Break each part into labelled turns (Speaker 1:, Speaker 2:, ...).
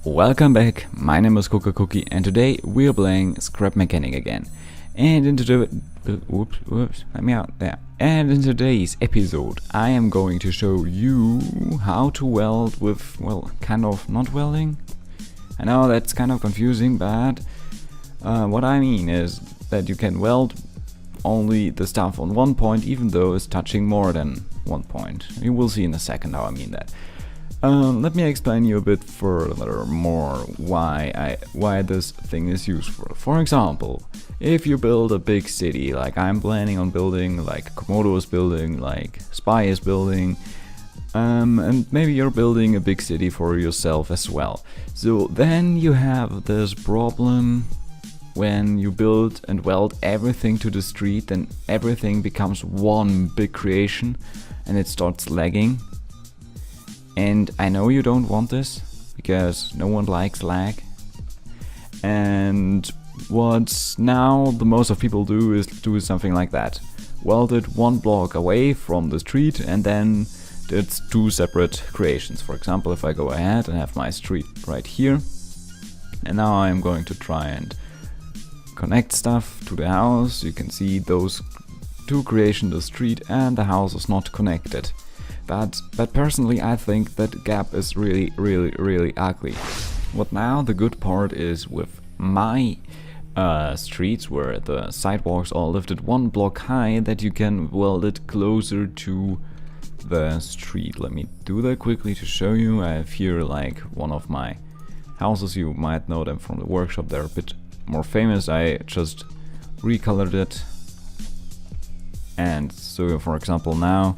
Speaker 1: Welcome back, my name is CocoaCoCi and today we are playing Scrap Mechanic again. And in today's episode I am going to show you how to weld with, well, kind of not welding. I know that's kind of confusing, but what I mean is that you can weld only the stuff on one point even though it's touching more than one point. You will see in a second how I mean that. Let me explain you a bit further more why this thing is useful. For example, if you build a big city, like I'm planning on building, like Komodo is building, like Spy is building, and maybe you're building a big city for yourself as well. So then you have this problem when you build and weld everything to the street, then everything becomes one big creation and it starts lagging. And I know you don't want this, because no one likes lag. And what now the most of people do is do something like that. Weld it one block away from the street and then it's two separate creations. For example, if I go ahead and have my street right here, and now I'm going to try and connect stuff to the house, you can see those two creations, the street and the house, is not connected. But personally I think that gap is really ugly. What now the good part is with my streets where the sidewalks are lifted one block high, that you can weld it closer to the street. Let me do that quickly to show you. I have here like one of my houses, you might know them from the workshop, they're a bit more famous. I just recolored it, and so for example now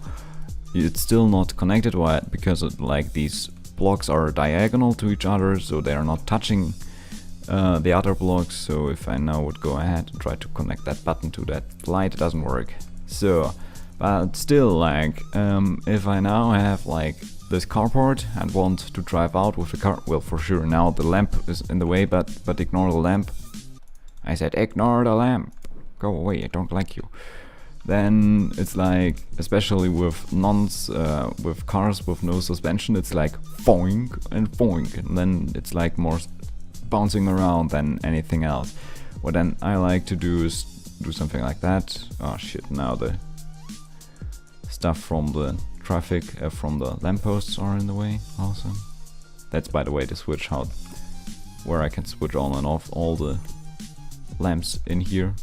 Speaker 1: it's still not connected. Why? Because like these blocks are diagonal to each other, so they are not touching the other blocks. So if I now would go ahead and try to connect that button to that light, it doesn't work. So, but still, like if I now have like this carport and want to drive out with the car, well, for sure now the lamp is in the way, but ignore the lamp. I said ignore the lamp. Go away, I don't like you. Then it's like, especially with with cars with no suspension, it's like boing and boing, and then it's like more bouncing around than anything else. What then I like to do is do something like that. Oh shit, now the stuff from the traffic, from the lampposts are in the way also. That's, by the way, the switch where I can switch on and off all the lamps in here.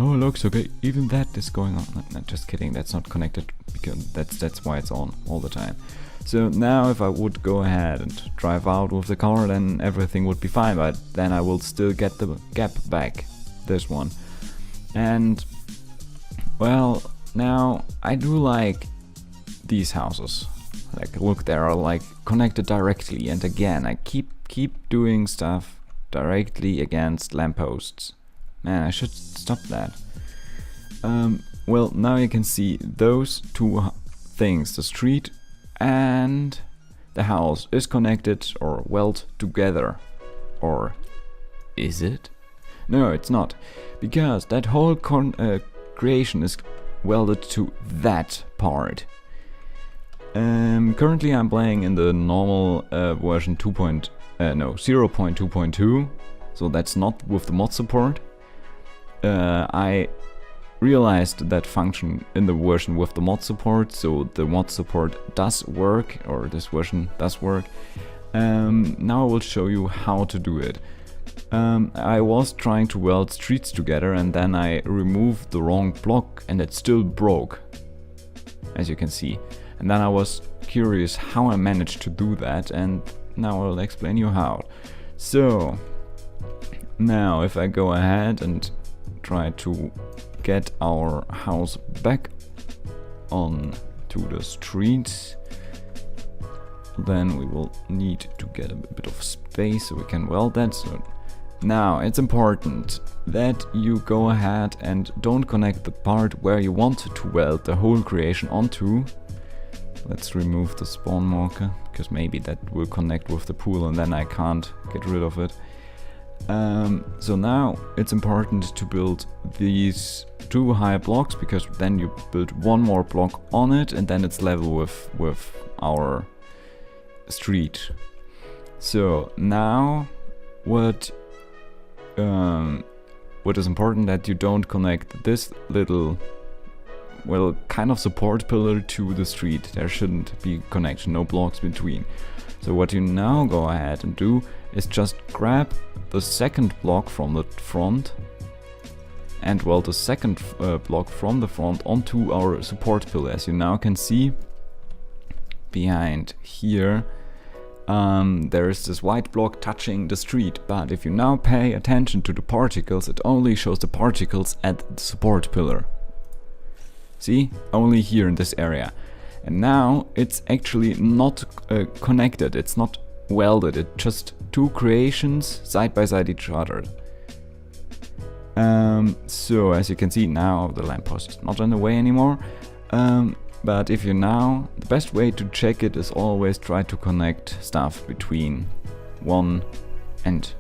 Speaker 1: Oh, it looks okay. Even that is going on. No, just kidding. That's not connected, because that's why it's on all the time. So now, if I would go ahead and drive out with the car, then everything would be fine. But then I will still get the gap back. This one. And well, now I do like these houses. Like, look, they are like connected directly. And again, I keep doing stuff directly against lampposts. Man, I should stop that. Well, now you can see those two things, the street and the house, is connected or welded together. Or is it? No, it's not, because that whole creation is welded to that part. Currently I'm playing in the normal version 0.2.2, so that's not with the mod support. I realized that function in the version with the mod support, so the mod support does work, or this version does work. Now I will show you how to do it. I was trying to weld streets together and then I removed the wrong block and it still broke, as you can see. And then I was curious how I managed to do that, and now I'll explain you how. So now if I go ahead and try to get our house back on to the street, then we will need to get a bit of space so we can weld that. So now it's important that you go ahead and don't connect the part where you want to weld the whole creation onto. Let's remove the spawn marker, because maybe that will connect with the pool and then I can't get rid of it. So now it's important to build these two high blocks, because then you build one more block on it and then it's level with our street. So now what is important, that you don't connect this little, well, kind of support pillar to the street. There shouldn't be connection, no blocks between. So what you now go ahead and do is just grab the second block from the front and weld the second block from the front onto our support pillar. As you now can see behind here, there is this white block touching the street, but if you now pay attention to the particles, it only shows the particles at the support pillar. See? Only here in this area. And now it's actually not connected, it's not welded, it's just two creations side by side each other. So as you can see now, the lamppost is not in the way anymore. But if you now, the best way to check it is always try to connect stuff between one and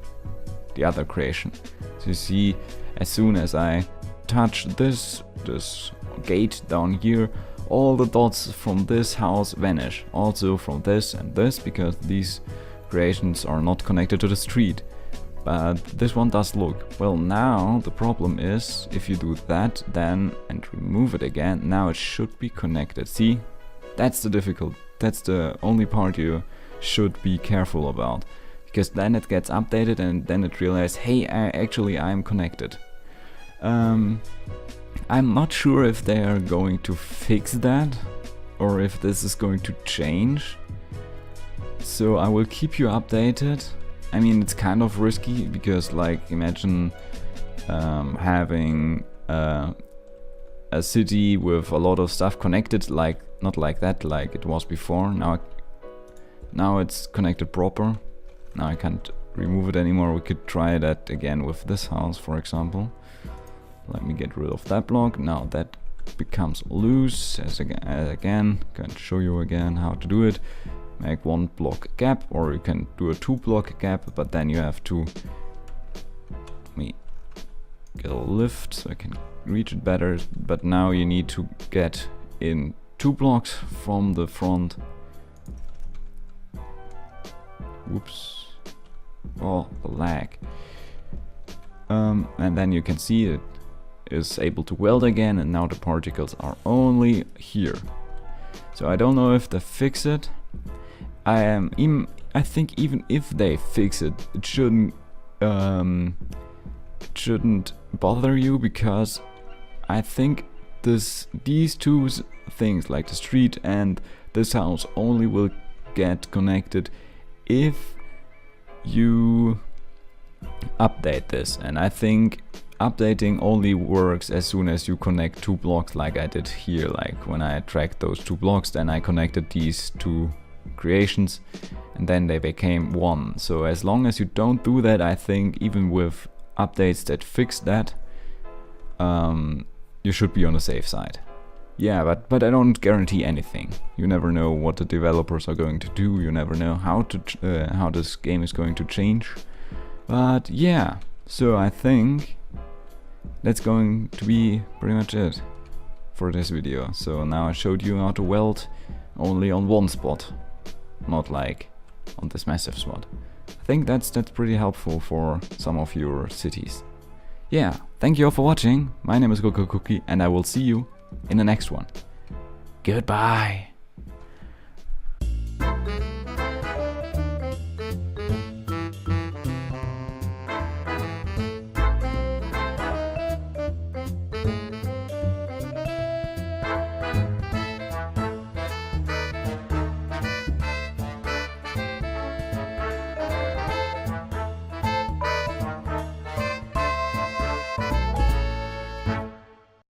Speaker 1: the other creation. So you see, as soon as I touch this gate down here, all the dots from this house vanish. Also from this and this, because these creations are not connected to the street. But this one does look. Well, now the problem is, if you do that then and remove it again, now it should be connected. See? That's the only part you should be careful about. Because then it gets updated and then it realizes, hey, I'm connected. I'm not sure if they are going to fix that or if this is going to change. So I will keep you updated. I mean, it's kind of risky because, like, imagine having a city with a lot of stuff connected, like not like that, like it was before. Now it's connected proper. Now I can't remove it anymore. We could try that again with this house, for example. Let me get rid of that block. Now that becomes loose. Again, can show you again how to do it. Make one block gap, or you can do a 2 block gap, but then you have to get a lift so I can reach it better. But now you need to get in 2 blocks from the front. Whoops. Oh, the lag. And then you can see it is able to weld again, and now the particles are only here. So I don't know if they fix it. I think even if they fix it, it shouldn't bother you, because I think these two things, like the street and this house, only will get connected if you update this. And I think updating only works as soon as you connect 2 blocks, like I did here. Like when I tracked those 2 blocks, then I connected these 2 creations and then they became one. So as long as you don't do that, I think even with updates that fix that, you should be on the safe side. Yeah, but I don't guarantee anything. You never know what the developers are going to do. You never know how this game is going to change. But yeah, so I think that's going to be pretty much it for this video. So now I showed you how to weld only on one spot, not like on this massive spot. I think that's pretty helpful for some of your cities. Yeah, thank you all for watching. My name is CocoaCoCi and I will see you in the next one. Goodbye.